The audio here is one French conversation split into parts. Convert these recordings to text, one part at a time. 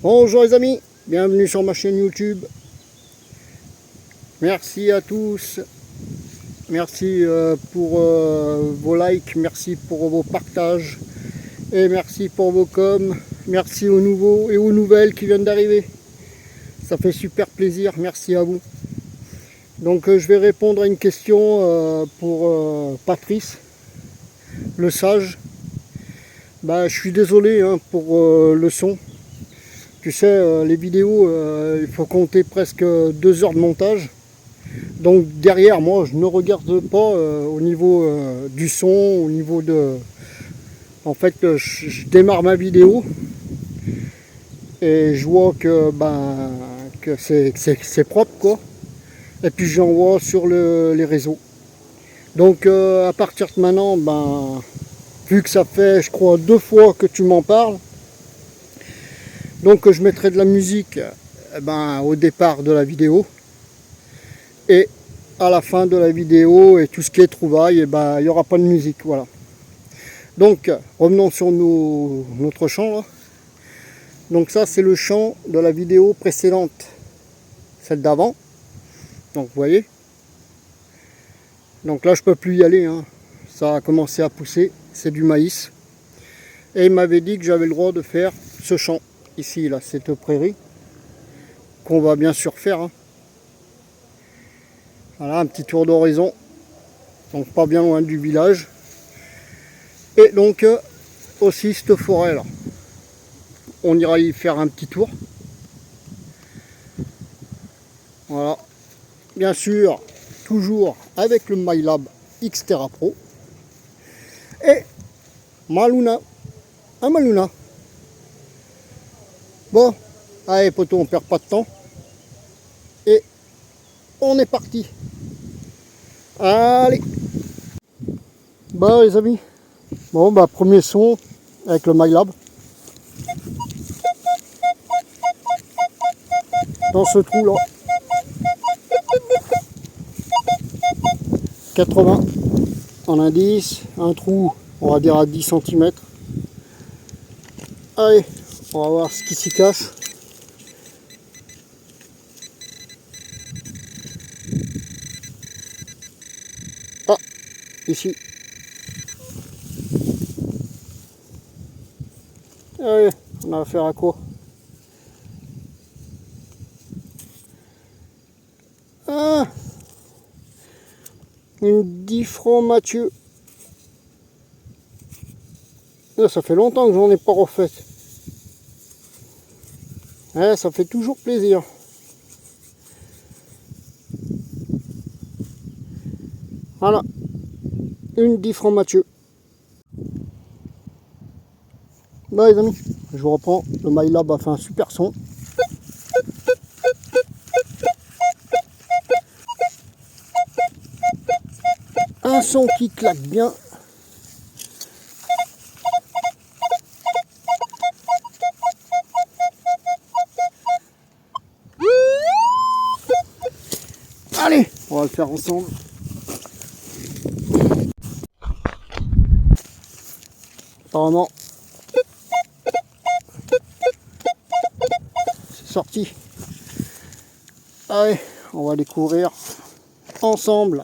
Bonjour les amis, bienvenue sur ma chaîne YouTube. Merci à tous. Merci pour vos likes, merci pour vos partages et merci pour vos coms. Merci aux nouveaux et aux nouvelles qui viennent d'arriver. Ça fait super plaisir, merci à vous. Donc je vais répondre à une question pour Patrice, le sage. Je suis désolé pour le son. Tu sais, les vidéos, il faut compter presque 2 heures de montage. Donc derrière, moi, je ne regarde pas au niveau du son, au niveau de... En fait, je démarre ma vidéo et je vois que c'est propre, quoi. Et puis j'envoie sur les réseaux. Donc à partir de maintenant, vu que ça fait, je crois, 2 fois que tu m'en parles, donc je mettrai de la musique au départ de la vidéo et à la fin de la vidéo, et tout ce qui est trouvailles, il n'y aura pas de musique, voilà. Donc revenons sur notre chant là. Donc ça c'est le chant de la vidéo précédente, celle d'avant. Donc vous voyez. Donc là je peux plus y aller, ça a commencé à pousser, c'est du maïs. Et il m'avait dit que j'avais le droit de faire ce chant. Ici, là, cette prairie, qu'on va bien sûr faire. Voilà, un petit tour d'horizon. Donc pas bien loin du village. Et donc, aussi cette forêt là. On ira y faire un petit tour. Voilà. Bien sûr, toujours avec le MyLab Xterra Pro. Et Maluna. Un Maluna. Bon, allez poteau, on perd pas de temps. Et on est parti. Allez. Les amis. Bon, premier son avec le MyLab. Dans ce trou là. 80 en indice. Un trou, on va dire à 10 cm. Allez. On va voir ce qui s'y cache. Ah, ici. Allez, on a affaire à quoi? Ah, une 10 francs Mathieu. Ça fait longtemps que j'en ai pas refait. Ça fait toujours plaisir. Voilà, une 10 francs Mathieu. Les amis, je vous reprends. Le MyLab a fait un super son. Un son qui claque bien. Allez, on va le faire ensemble. Apparemment, c'est sorti. Allez, on va découvrir ensemble.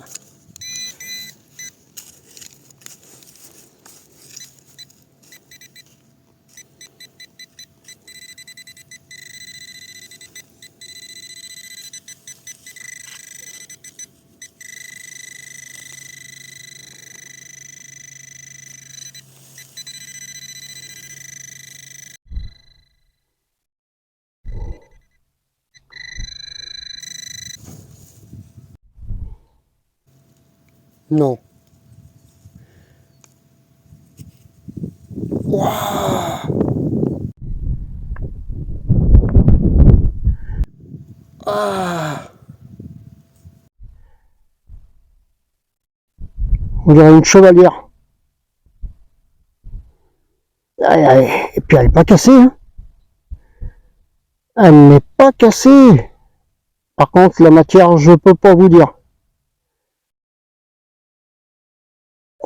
Non. Waouh! Ah! On dirait une chevalière. Aïe, aïe. Et puis elle n'est pas cassée. Elle n'est pas cassée. Par contre, la matière, je peux pas vous dire.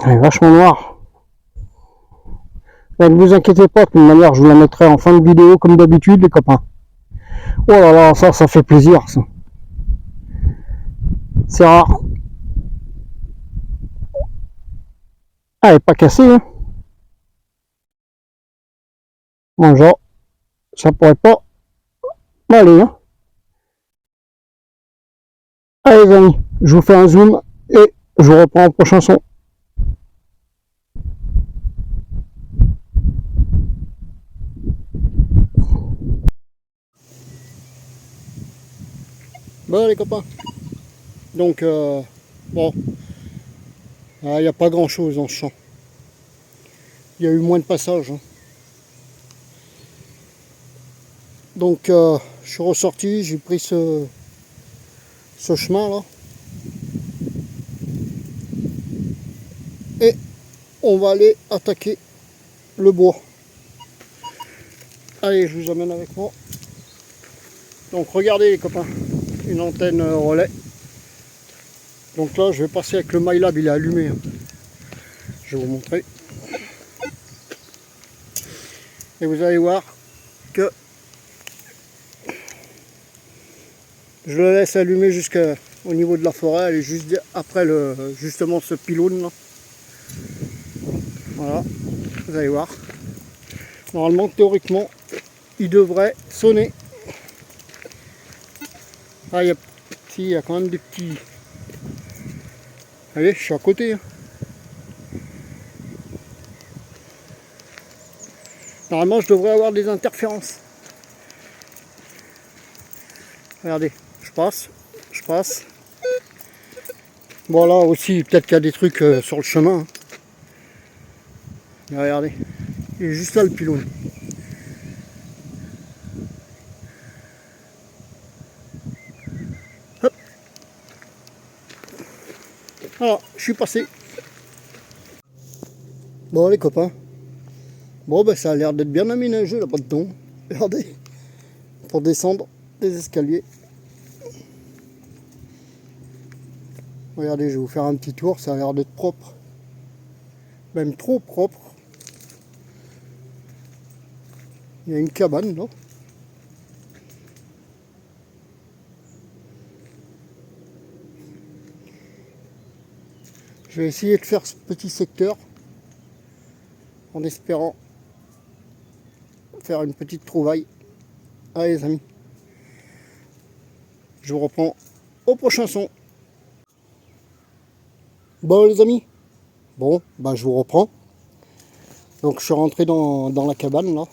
Elle est vachement noire. Mais ne vous inquiétez pas, de toute manière, je vous la mettrai en fin de vidéo comme d'habitude, les copains. Oh là là, ça fait plaisir, ça. C'est rare. Ah, elle est pas cassée, hein. Bon, genre, ça pourrait pas m'aller, hein. Allez, les amis, je vous fais un zoom et je vous reprends au prochain son. Bon, les copains. Donc, bon, il n'y a pas grand chose dans ce champ. Il y a eu moins de passages, hein. Donc, je suis ressorti, j'ai pris ce chemin là. Et on va aller attaquer le bois. Allez, je vous amène avec moi. Donc, regardez les copains, une antenne relais. Donc là, je vais passer avec le MyLab, il est allumé, hein. Je vais vous montrer. Et vous allez voir que je le laisse allumer jusqu'au niveau de la forêt. Elle est juste après justement ce pylône là. Voilà, vous allez voir. Normalement, théoriquement, il devrait sonner. Ah, il y a quand même des petits... Allez, je suis à côté, hein. Normalement, je devrais avoir des interférences. Regardez, je passe. Bon, là aussi, peut-être qu'il y a des trucs sur le chemin, hein. Mais regardez, il est juste là le pylône. Hop. Voilà, je suis passé. Bon, les copains. Bon, ben ça a l'air d'être bien aménagé là-bas dedans. Regardez, pour descendre les escaliers. Regardez, je vais vous faire un petit tour, ça a l'air d'être propre. Même trop propre. Il y a une cabane là. Je vais essayer de faire ce petit secteur en espérant faire une petite trouvaille. Allez les amis, je vous reprends au prochain son. Bon les amis, bon, bah je vous reprends. Donc je suis rentré dans la cabane là,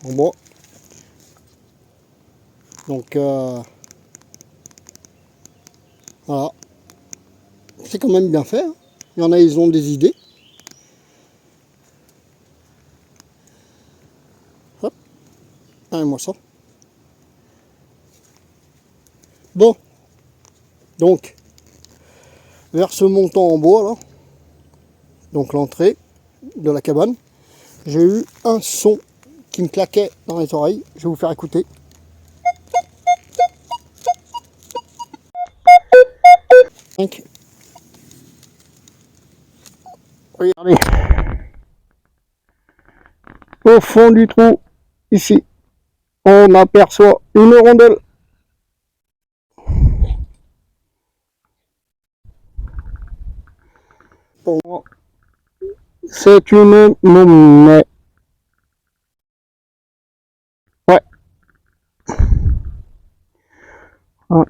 en bois. Donc voilà, c'est quand même bien fait, hein. Il y en a, ils ont des idées. Hop, allez-moi ça. Bon, donc, vers ce montant en bois là, donc l'entrée de la cabane, j'ai eu un son qui me claquait dans les oreilles. Je vais vous faire écouter. Regardez. Au fond du trou, ici, on aperçoit une rondelle. Pour moi, c'est une monnaie. Ouais. Ouais.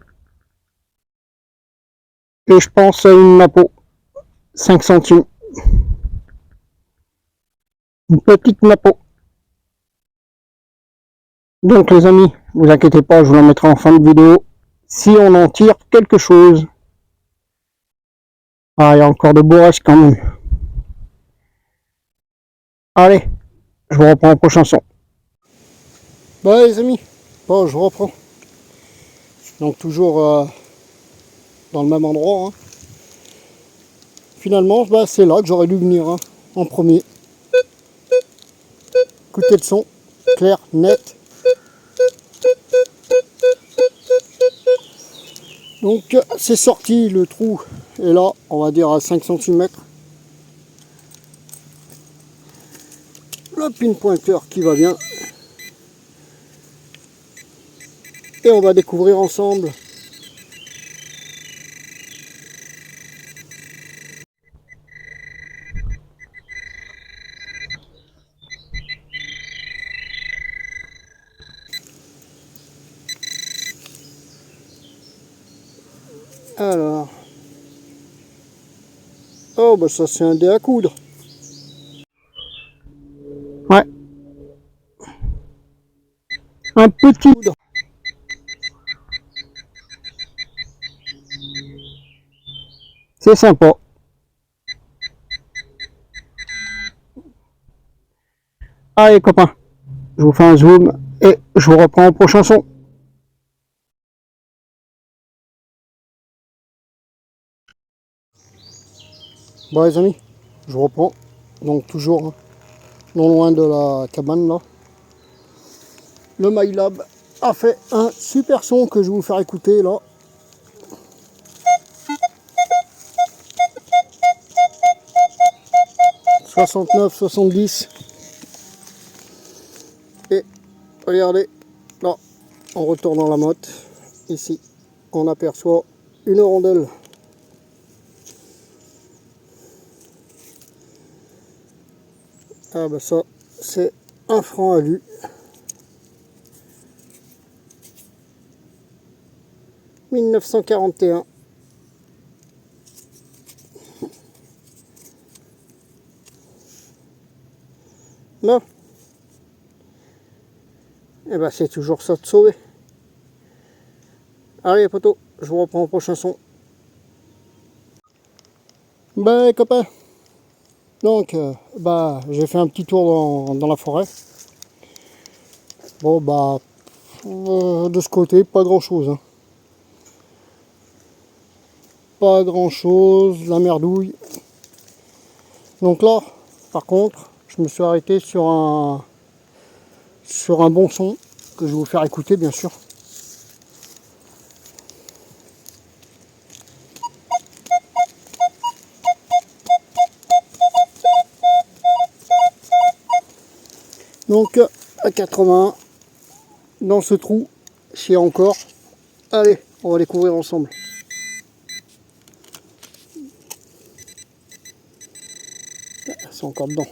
Et je pense à une napo. 5 centimes. Une petite napo. Donc les amis, vous inquiétez pas, je vous la mettrai en fin de vidéo. Si on en tire quelque chose. Ah, il y a encore de beaux restes quand même. Allez, je vous reprends au prochain son. Bon les amis, bon je reprends. Donc toujours dans le même endroit, hein. Finalement, bah, c'est là que j'aurais dû venir, hein, en premier. Écoutez le son, clair, net. Donc c'est sorti, le trou est là, on va dire à 5 cm. Le pinpointer qui va bien. Et on va découvrir ensemble. Alors. Oh bah ça c'est un dé à coudre. Ouais. Un petit coudre. C'est sympa. Allez copains, je vous fais un zoom et je vous reprends au prochain son. Bon les amis, je reprends. Donc toujours non loin de la cabane là. Le MyLab a fait un super son que je vais vous faire écouter là. « 69, 70. Et regardez, là, on retourne dans la motte. Ici, on aperçoit une rondelle. Ah ben ça, c'est un franc à vue. 1941. Non. Et ben c'est toujours ça de sauver. Allez poteau, je vous reprends au prochain son. Ben copains, donc bah j'ai fait un petit tour dans la forêt. Bon bah de ce côté pas grand chose hein. Pas grand chose, la merdouille. Donc là par contre je me suis arrêté sur un bon son que je vais vous faire écouter bien sûr. Donc à 80 dans ce trou, s'il y a encore. Allez, on va découvrir ensemble. C'est encore dedans.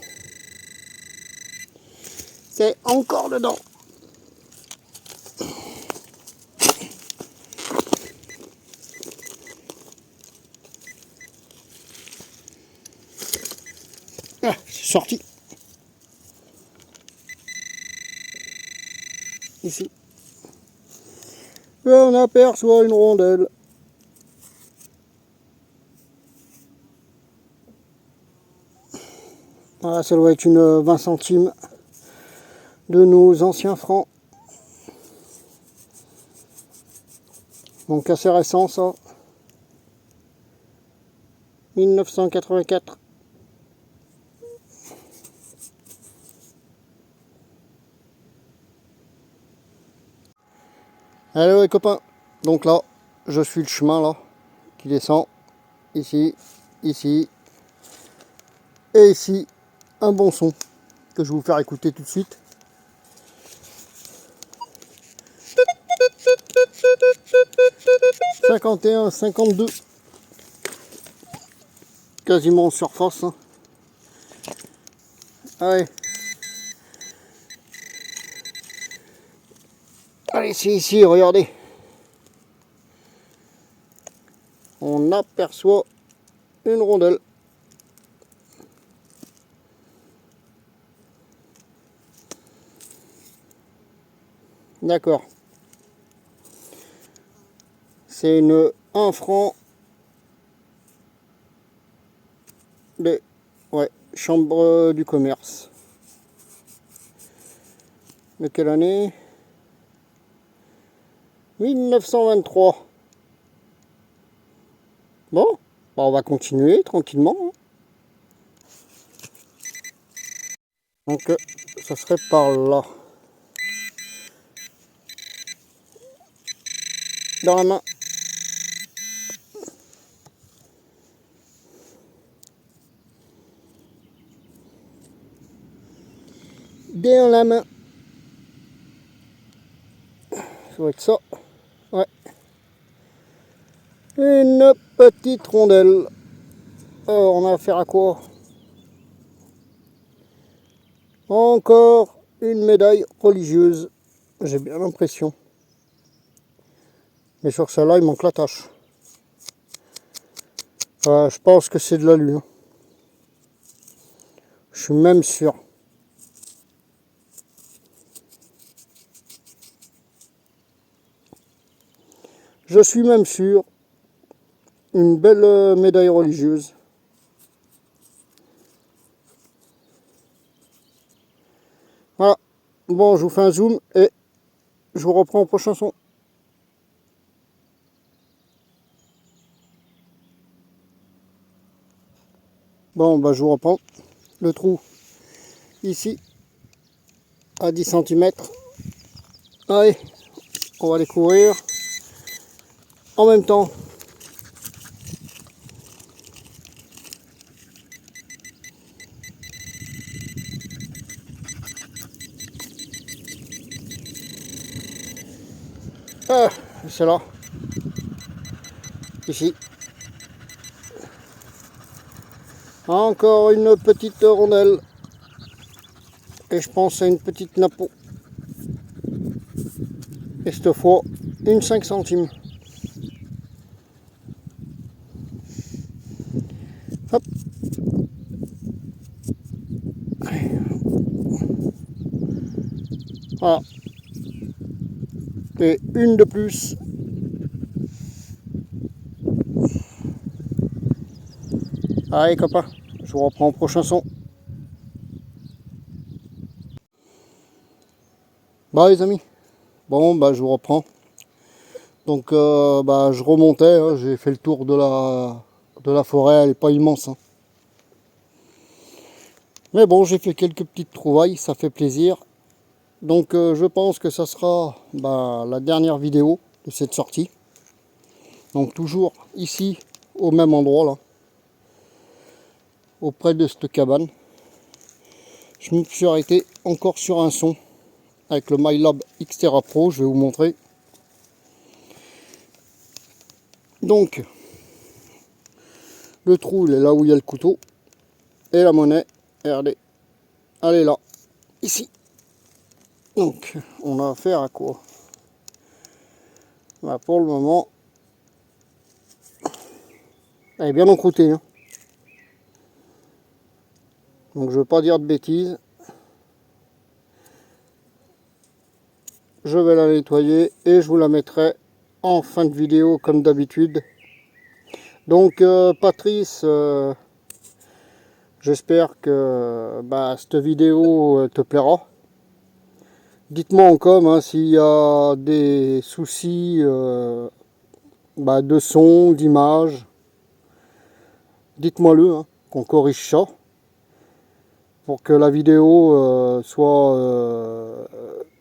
C'est encore dedans. Ah, c'est sorti. Ici. Et on aperçoit une rondelle. Voilà, ça doit être une 20 centimes de nos anciens francs. Donc assez récent ça. 1984. Allez les copains, donc là, je suis le chemin là, qui descend, ici, ici, et ici, un bon son, que je vais vous faire écouter tout de suite. « 51, 52 » quasiment en surface. Hein. Allez. Allez, c'est ici, regardez. On aperçoit une rondelle. D'accord. C'est une 1 franc de chambre du commerce. De quelle année? 1923. Bon, bah on va continuer tranquillement. Hein. Donc ça serait par là. Dans la main. dans la main. Ça va être ça. Ouais. Une petite rondelle. Alors, on a affaire à quoi? Encore une médaille religieuse. J'ai bien l'impression. Mais sur celle-là, il manque la tache. Je pense que c'est de l'alu. Hein. Je suis même sûr. Je suis même sûr. Une belle médaille religieuse. Voilà. Bon, je vous fais un zoom et je vous reprends au prochain son. Bon, bah, je vous reprends. Le trou ici à 10 cm. Allez, on va les couvrir en même temps. Ah, c'est là. Ici. Encore une petite rondelle. Et je pense à une petite napo. Et cette fois, une 5 centimes. Hop. Voilà. Et une de plus. Allez copains, je vous reprends au prochain son. Bah les amis, bon bah je vous reprends. Donc je remontais, hein, j'ai fait le tour de la forêt, elle n'est pas immense. Hein. Mais bon, j'ai fait quelques petites trouvailles, ça fait plaisir. Donc je pense que ça sera la dernière vidéo de cette sortie. Donc toujours ici, au même endroit là, auprès de cette cabane. Je me suis arrêté encore sur un son avec le MyLab Xterra Pro, je vais vous montrer. Donc, le trou, il est là où il y a le couteau. Et la monnaie, regardez, elle est là, ici. Donc, on a affaire à quoi? Bah, pour le moment, elle est bien encroûtée. Hein. Donc, je ne veux pas dire de bêtises. Je vais la nettoyer et je vous la mettrai en fin de vidéo comme d'habitude. Donc, Patrice, j'espère que cette vidéo te plaira. Dites-moi en com hein, s'il y a des soucis de son, d'image. Dites-moi le, hein, qu'on corrige ça. Pour que la vidéo soit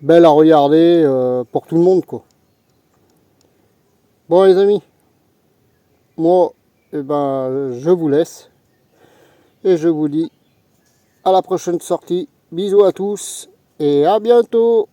belle à regarder pour tout le monde. Quoi. Bon les amis, moi je vous laisse. Et je vous dis à la prochaine sortie. Bisous à tous et à bientôt.